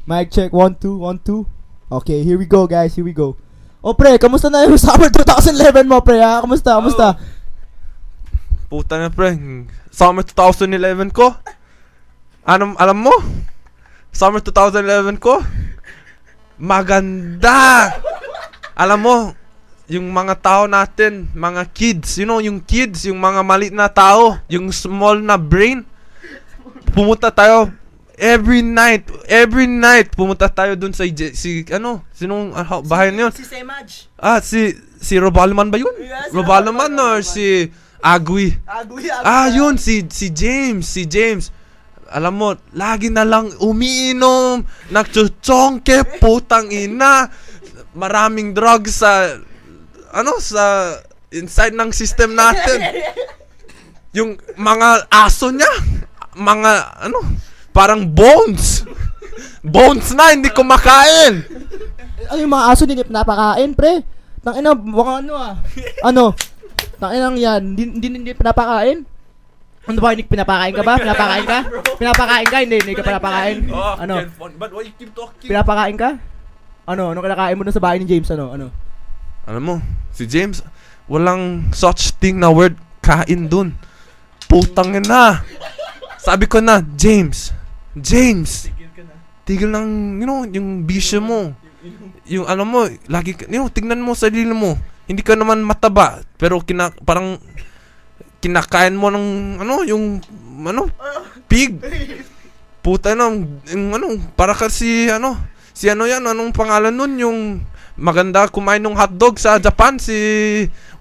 Mic check, 1, 2, 1, 2. Okay, here we go guys, here we go. O pre, kamusta na yung summer 2011 mo pre ha? Kamusta? Puta na pre, summer 2011 ko. Alam mo? Summer 2011 ko. Maganda. Alam mo, yung mga tao natin, mga kids, yung kids, yung mga maliit na tao, yung small na brain. Pumunta tayo every night pumunta tayo dun sa sinong bahay niyo? Si Semaj. Si Robaloman ba yun? Yes, Robaloman or si Agui? Yun si James. Alam mo, lagi na lang umiinom, nagchuchongke, putang ina. Maraming drugs sa inside ng system natin. Yung mga aso niya, parang bones na hindi kumakain. Ano yung mga aso hindi pinapakain, pre? Tangina, baka Tanginang yan, hindi pinapakain. Ano ba, pinapakain ka ba? Pinapakain ka? Hindi ka pinapakain. But why you keep talking? Pinapakain ka? Ano kinakain mo dun sa bahay ni James? Ano? Alam mo, si James, walang such thing na word kain dun. Putang ina. Sabi ko na, James, tigil ng, yung bisyo mo. Yung mo, lagi, tignan mo sarili mo. Hindi ka naman mataba, pero parang kinakain mo ng, pig. Puta na, para kasi, anong pangalan nun, yung maganda kumain ng hotdog sa Japan,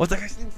what's the guy's name?